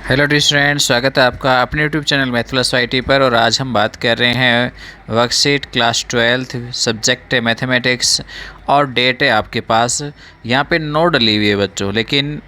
Hello dear student, स्वागत है आपका अपने YouTube channel math plus IT पर। और आज हम बात कर रहे हैं वर्कशीट क्लास 12 सब्जेक्ट है मैथमेटिक्स और डेट है आपके पास। यहाँ पे नो डली हुई है बच्चों, लेकिन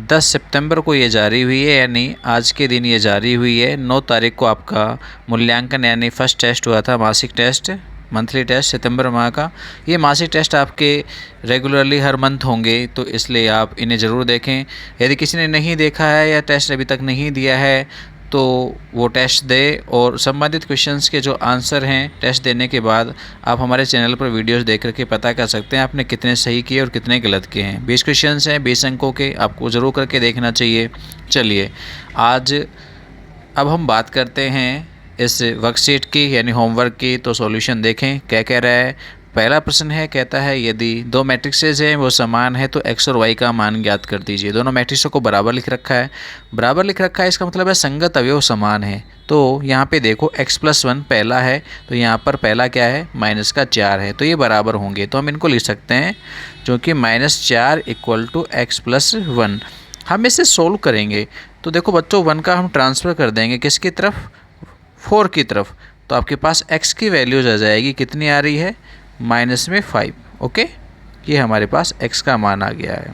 10 सितंबर को ये जारी हुई है, यानी आज के दिन ये जारी हुई है। 9 तारीख को आपका मूल्यांकन यानी फर्स्ट टेस्ट हुआ था, मासिक टेस्ट, मंथली टेस्ट सितंबर माह का। ये मासिक टेस्ट आपके रेगुलरली हर मंथ होंगे, तो इसलिए आप इन्हें ज़रूर देखें। यदि किसी ने नहीं देखा है या टेस्ट अभी तक नहीं दिया है तो वो टेस्ट दे, और संबंधित क्वेश्चंस के जो आंसर हैं टेस्ट देने के बाद आप हमारे चैनल पर वीडियोस देख करके पता कर सकते हैं आपने कितने सही किए और कितने गलत किए हैं। 20 क्वेश्चंस हैं, 20 अंकों के, आपको ज़रूर करके देखना चाहिए। चलिए आज अब हम बात करते हैं इस वर्कशीट की यानी होमवर्क की। तो सॉल्यूशन देखें क्या कह रहा है। पहला प्रश्न है, कहता है यदि दो मैट्रिक्सेज हैं वो समान है तो x और y का मान ज्ञात कर दीजिए। दोनों मैट्रिक्सों को बराबर लिख रखा है, बराबर लिख रखा है इसका मतलब है संगत अवयव समान है। तो यहाँ पे देखो x+1 पहला है, तो यहाँ पर पहला क्या है, -4 है, तो ये बराबर होंगे। तो हम इनको लिख सकते हैं जो कि -4 = x+1। हम इसे सोल्व करेंगे तो देखो बच्चों 1 का हम ट्रांसफ़र कर देंगे किसकी तरफ, 4 की तरफ। तो आपके पास x की वैल्यूज आ जाएगी, कितनी आ रही है, -5। ओके, ये हमारे पास x का मान आ गया है।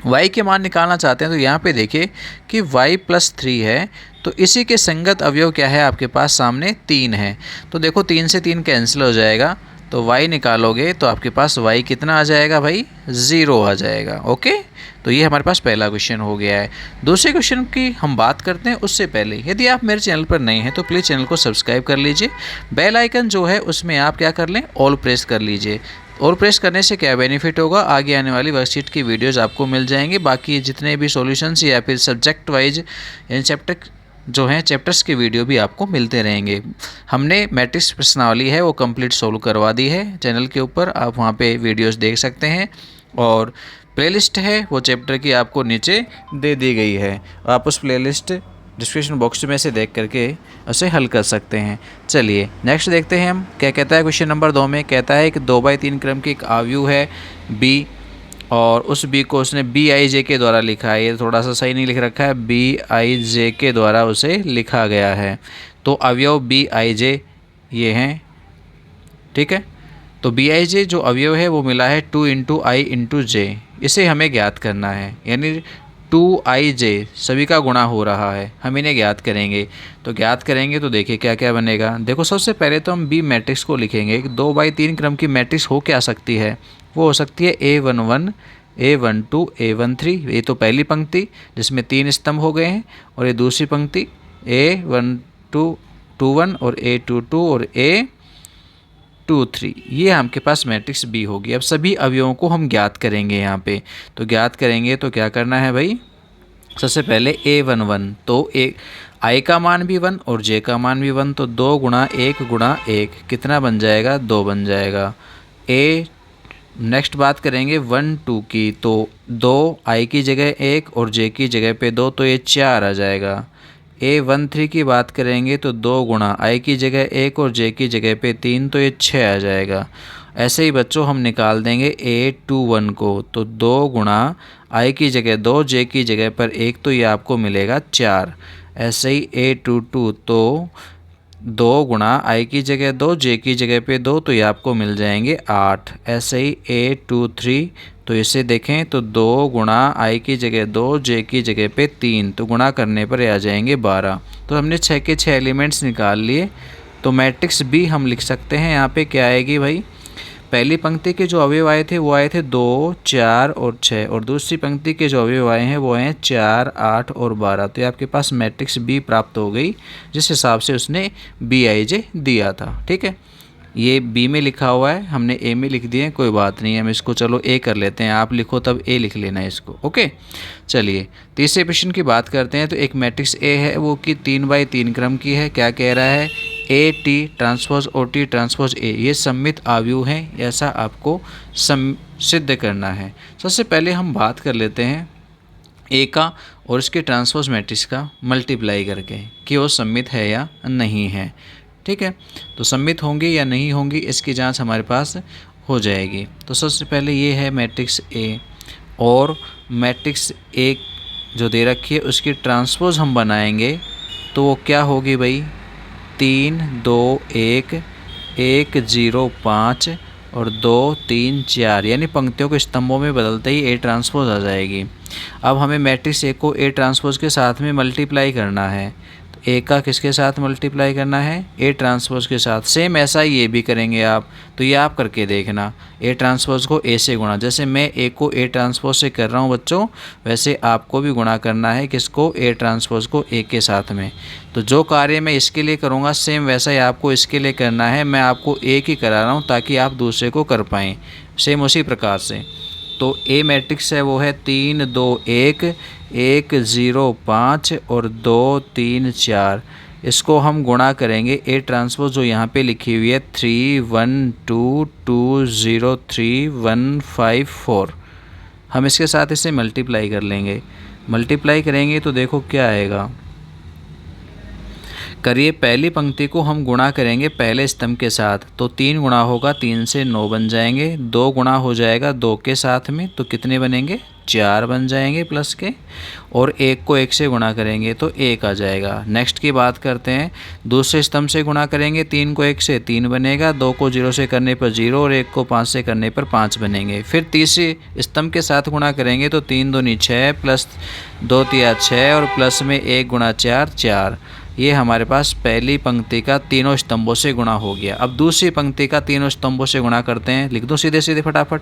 y के मान निकालना चाहते हैं तो यहाँ पे देखिए कि y+3 है, तो इसी के संगत अवयव क्या है आपके पास, सामने 3 है। तो देखो 3 से 3 कैंसिल हो जाएगा, तो y निकालोगे तो आपके पास y कितना आ जाएगा भाई, 0 आ जाएगा। ओके, तो ये हमारे पास पहला क्वेश्चन हो गया है। दूसरे क्वेश्चन की हम बात करते हैं उससे पहले यदि आप मेरे चैनल पर नए हैं तो प्लीज़ चैनल को सब्सक्राइब कर लीजिए। बेल आइकन जो है उसमें आप क्या कर लें, ऑल प्रेस कर लीजिए। और प्रेस करने से क्या बेनिफिट होगा, आगे आने वाली वर्कशीट की वीडियोज़ आपको मिल जाएंगे। बाकी जितने भी सॉल्यूशंस या फिर सब्जेक्ट वाइज इन चैप्टर जो हैं चैप्टर्स के वीडियो भी आपको मिलते रहेंगे। हमने मैट्रिक्स प्रश्नावली है वो कंप्लीट सोल्व करवा दी है चैनल के ऊपर, आप वहाँ पे वीडियोस देख सकते हैं। और प्लेलिस्ट है वो चैप्टर की आपको नीचे दे दी गई है, आप उस प्लेलिस्ट डिस्क्रिप्शन बॉक्स में से देख करके उसे हल कर सकते हैं। चलिए नेक्स्ट देखते हैं हम क्या कहता है। क्वेश्चन नंबर 2 में कहता है कि 2/3 क्रम की एक आव्यूह है b, और उस b को उसने Bij के द्वारा लिखा है। ये थोड़ा सा सही नहीं लिख रखा है, Bij के द्वारा उसे लिखा गया है। तो अवयव Bij ये हैं, ठीक है। तो Bij जो अवयव है वो मिला है 2 × I × j, इसे हमें ज्ञात करना है, यानी 2Ij सभी का गुणा हो रहा है, हम इन्हें ज्ञात करेंगे। तो ज्ञात करेंगे तो देखिए क्या क्या बनेगा। देखो सबसे पहले तो हम B मैट्रिक्स को लिखेंगे। 2/3 क्रम की मैट्रिक्स हो क्या सकती है, वो हो सकती है A11, A12, A13। ये तो पहली पंक्ति जिसमें 3 स्तंभ हो गए हैं, और ये दूसरी पंक्ति A12, 21 और A22 और A23, ये आपके पास मैट्रिक्स B होगी। अब सभी अवयवों को हम ज्ञात करेंगे यहाँ पे। तो ज्ञात करेंगे तो क्या करना है भाई, सबसे पहले A11, तो I का मान भी 1 और J का मान भी 1, तो 2 × 1 × 1 कितना बन जाएगा, 2 बन जाएगा। नेक्स्ट बात करेंगे 1, 2 की, तो 2 I की जगह 1 और J की जगह पे 2, तो ये 4 आ जाएगा। A13 की बात करेंगे तो 2 × I की जगह 1 और J की जगह पे 3, तो ये 6 आ जाएगा। ऐसे ही बच्चों हम निकाल देंगे A21 को, तो 2 × I की जगह 2, J की जगह पर 1, तो ये आपको मिलेगा 4। ऐसे ही A22, तो 2 × I की जगह 2, J की जगह पे 2, तो ये आपको मिल जाएंगे 8। ऐसे ही A23, तो इसे देखें तो 2 × I की जगह 2, J की जगह पे 3, तो गुणा करने पर आ जाएंगे 12। तो हमने 6 के 6 एलिमेंट्स निकाल लिए। तो मैट्रिक्स B हम लिख सकते हैं, यहाँ पे क्या आएगी भाई, पहली पंक्ति के जो अवयव आए थे वो आए थे 2, 4 और 6, और दूसरी पंक्ति के जो अवयव आए हैं वो हैं 4, 8 और 12। तो ये आपके पास मैट्रिक्स B प्राप्त हो गई, जिस हिसाब से उसने Bij दिया था, ठीक है। ये B में लिखा हुआ है, हमने A में लिख दिए, कोई बात नहीं, हम इसको चलो A कर लेते हैं। आप लिखो तब A लिख लेना है इसको, ओके। चलिए तीसरे प्रश्न की बात करते हैं। तो एक मैट्रिक्स A है वो कि 3/3 क्रम की है। क्या कह रहा है, AT transpose OT transpose A ये सममित आव्यूह हैं, ऐसा आपको सिद्ध करना है। सबसे पहले हम बात कर लेते हैं A का और इसके ट्रांसपोज मैट्रिक्स का मल्टीप्लाई करके कि वो सममित है या नहीं है, ठीक है। तो सममित होंगे या नहीं होंगी इसकी जांच हमारे पास हो जाएगी। तो सबसे पहले ये है मैट्रिक्स A, और मैट्रिक्स A जो दे रखी है उसकी ट्रांसपोज हम बनाएंगे तो वो क्या होगी भाई, 3 2 1 1 0 5 और 2 3 4, यानी पंक्तियों के स्तंभों में बदलते ही ए ट्रांसपोज आ जाएगी। अब हमें मैट्रिक्स ए को ए ट्रांसपोज के साथ में मल्टीप्लाई करना है, तो ए का किसके साथ मल्टीप्लाई करना है, ए ट्रांसपोज के साथ। सेम ऐसा ही ये भी करेंगे आप, तो ये आप करके देखना, ए ट्रांसपोज को ए से गुणा, जैसे मैं ए को ए ट्रांसपोज से कर रहा हूँ बच्चों, वैसे आपको भी गुणा करना है किसको, ए ट्रांसपोज को ए के साथ में। तो जो कार्य मैं इसके लिए करूँगा सेम वैसा ही आपको इसके लिए करना है। मैं आपको एक ही करा रहा हूँ ताकि आप दूसरे को कर पाएँ, सेम उसी प्रकार से। तो ए मैट्रिक्स है वो है 3 2 1 1 0 5 और 2 3 4। इसको हम गुणा करेंगे ए ट्रांसपोज जो यहाँ पे लिखी हुई है 3 1 2 2 0 3 1 5 4, हम इसके साथ इसे मल्टीप्लाई कर लेंगे। मल्टीप्लाई करेंगे तो देखो क्या आएगा, करिए पहली पंक्ति को हम गुणा करेंगे पहले स्तंभ के साथ, तो 3 गुणा होगा 3 से 9 बन जाएंगे, 2 गुणा हो जाएगा 2 के साथ में, तो कितने बनेंगे, 4 बन जाएंगे प्लस के, और 1 को 1 से गुणा करेंगे तो 1 आ जाएगा। नेक्स्ट की बात करते हैं, दूसरे स्तंभ से गुणा करेंगे, 3 को 1 से 3 बनेगा, 2 को 0 से करने पर 0 और 1 को 5 से करने पर 5 बनेंगे। फिर तीसरे स्तंभ के साथ गुणा करेंगे तो 3 दूनी 6 प्लस 2 तिया 6 और प्लस में 1 गुणा 4 4। ये हमारे पास पहली पंक्ति का तीनों स्तंभों से गुणा हो गया। अब दूसरी पंक्ति का तीनों स्तंभों से गुणा करते हैं, लिख दो सीधे सीधे फटाफट,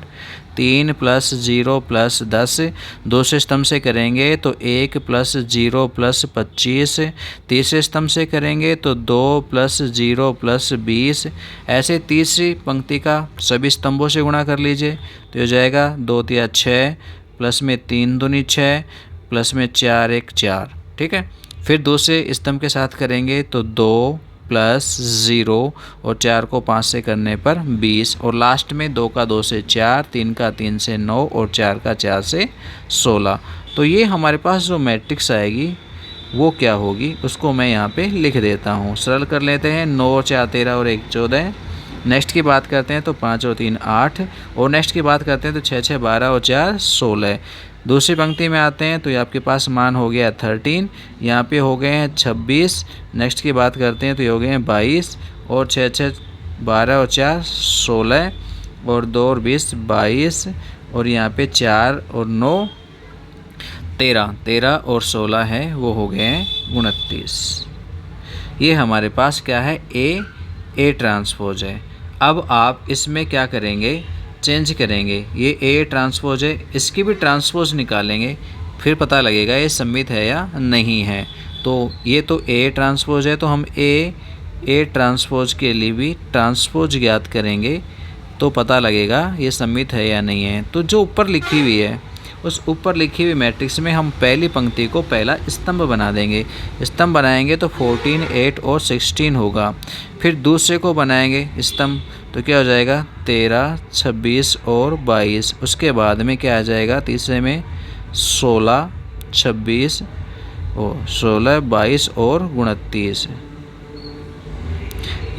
3 + 0 + 10, दूसरे स्तंभ से करेंगे तो 1 + 0 + 25, तीसरे स्तंभ से करेंगे तो 2 + 0 + 20। ऐसे तीसरी पंक्ति का सभी स्तंभों से गुणा कर लीजिए, तो हो जाएगा 2 तिया 6 प्लस में 3 दूनी 6 प्लस में 4 1 4, ठीक है। फिर दूसरे स्तंभ के साथ करेंगे तो 2 + 0 और 4 को 5 से करने पर 20, और लास्ट में 2 का 2 से 4, 3 का 3 से 9 और 4 का 4 से 16। तो ये हमारे पास जो मैट्रिक्स आएगी वो क्या होगी, उसको मैं यहाँ पे लिख देता हूँ। सरल कर लेते हैं, 9 और 4 13 और 1 14। नेक्स्ट की बात करते हैं तो 5 और 3 8, और नेक्स्ट की बात करते हैं तो 6 6 12 और 4 16। दूसरी पंक्ति में आते हैं तो ये आपके पास मान हो गया 13, यहाँ पे हो गए हैं 26। नेक्स्ट की बात करते हैं तो ये हो गए हैं 22, और 6 6 12 और 4 16, और 2 और 20 22, और यहाँ पे 4 और 9 13, 13 और 16 है वो हो गए हैं 29। ये हमारे पास क्या है, ए ट्रांसपोज है। अब आप इसमें क्या करेंगे, चेंज करेंगे, ये ए ट्रांसपोज है, इसकी भी ट्रांसपोज निकालेंगे, फिर पता लगेगा ये सममित है या नहीं है। तो ये तो ए ट्रांसपोज है, तो हम ए ट्रांसपोज के लिए भी ट्रांसपोज ज्ञात करेंगे तो पता लगेगा ये सममित है या नहीं है। तो जो ऊपर लिखी हुई है उस ऊपर लिखी हुई मैट्रिक्स में हम पहली पंक्ति को पहला स्तंभ बना देंगे। स्तंभ बनाएंगे तो 14 8 और 16 होगा। फिर दूसरे को बनाएंगे स्तंभ तो क्या हो जाएगा, 13 26 और 22। उसके बाद में क्या आ जाएगा, तीसरे में 16 26 और 16 22 और 29,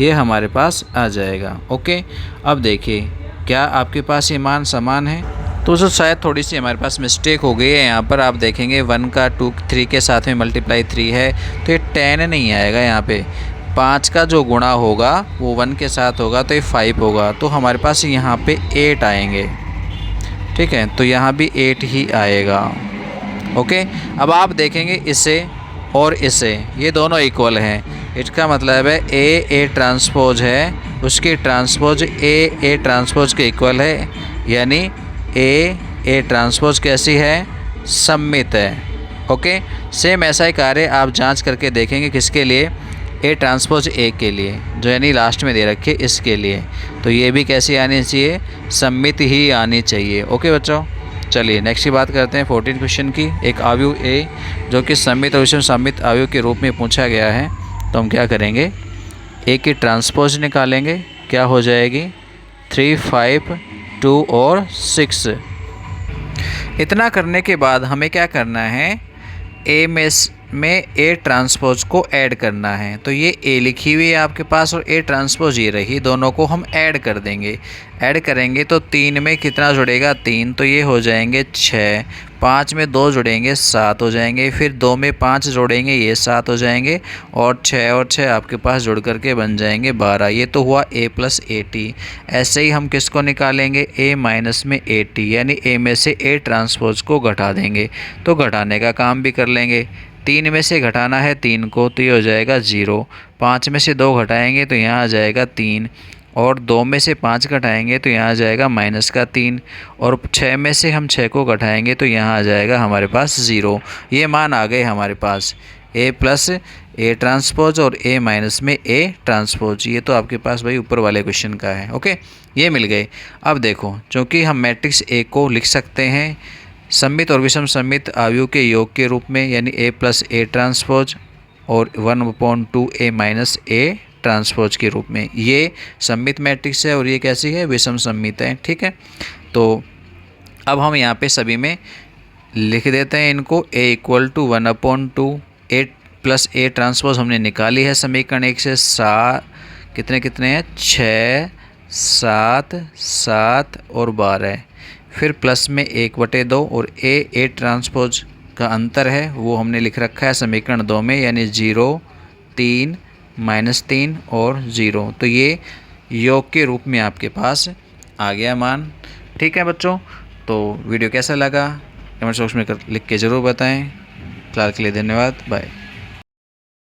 ये हमारे पास आ जाएगा। ओके, अब देखिए क्या आपके पास ये मान समान है, तो शायद थोड़ी सी हमारे पास मिस्टेक हो गई है। यहाँ पर आप देखेंगे 1 का 2 3 के साथ में मल्टीप्लाई 3 है, तो ये 10 नहीं आएगा। यहाँ पे 5 का जो गुणा होगा वो 1 के साथ होगा तो ये 5 होगा, तो हमारे पास यहाँ पे 8 आएंगे, ठीक है। तो यहाँ भी 8 ही आएगा। ओके, अब आप देखेंगे इसे और इसे, ये दोनों इक्वल हैं। इसका मतलब है ए ट्रांसपोज है, उसकी ट्रांसपोज ए ट्रांसपोज के इक्वल है, यानी ए ट्रांसपोज कैसी है, सममित है। ओके, सेम ऐसा ही कार्य आप जांच करके देखेंगे किसके लिए, ए ट्रांसपोज ए के लिए, जो यानी लास्ट में दे रखे इसके लिए। तो ये भी कैसी आनी चाहिए, सममित ही आनी चाहिए। ओके बच्चों, चलिए नेक्स्ट की बात करते हैं 14 क्वेश्चन की। एक अवयव ए जो कि सममित और विषम सममित अवयव के रूप में पूछा गया है, तो हम क्या करेंगे, ए की ट्रांसपोज निकालेंगे, क्या हो जाएगी 3 5 2 और 6। इतना करने के बाद हमें क्या करना है, ए में में ए ट्रांसपोज को ऐड करना है। तो ये ए लिखी हुई है आपके पास और ए ट्रांसपोज ये रही, दोनों को हम ऐड कर देंगे। ऐड करेंगे तो 3 में कितना जुड़ेगा 3, तो ये हो जाएंगे 6, 5 में 2 जुड़ेंगे 7 हो जाएंगे, फिर 2 में 5 जोड़ेंगे ये 7 हो जाएंगे, और 6 आपके पास जुड़ करके बन जाएंगे 12। ये तो हुआ a प्लस ए टी। ऐसे ही हम किसको निकालेंगे, a माइनस में ए टी, यानी a में से a ट्रांसपोज को घटा देंगे। तो घटाने का काम भी कर लेंगे। 3 में से घटाना है 3 को, तो ये हो जाएगा 0। 5 में से 2 घटाएंगे तो यहाँ आ जाएगा 3, और 2 में से 5 घटाएंगे तो यहाँ आ जाएगा माइनस का 3, और 6 में से हम 6 को घटाएंगे तो यहाँ आ जाएगा हमारे पास 0। ये मान आ गए हमारे पास, a प्लस ए ट्रांसपोज और a माइनस में a ट्रांसपोज। ये तो आपके पास भाई ऊपर वाले क्वेश्चन का है। ओके, ये मिल गए। अब देखो, चूँकि हम मैट्रिक्स A को लिख सकते हैं सममित और विषम सममित अवयव के योग के रूप में, यानी a प्लस ए ट्रांसपोज और 1/2 a माइनस ए ट्रांसपोज के रूप में। ये सममित मैट्रिक्स है और ये कैसी है, विषम सममित है। ठीक है, तो अब हम यहाँ पे सभी में लिख देते हैं इनको। a equal to 1/2 a plus A transpose हमने निकाली है समीकरण 1 से। कितने हैं, 6, 7, 7 और 12, फिर प्लस में 1/2 और ए ट्रांसपोज का अंतर है वो हमने लिख रखा है समीकरण 2 में, यानी 0, 3, -3 और 0। तो ये योग के रूप में आपके पास आ गया मान। ठीक है बच्चों, तो वीडियो कैसा लगा कमेंट बॉक्स में लिख के ज़रूर बताएं। फिलहाल के लिए धन्यवाद, बाय।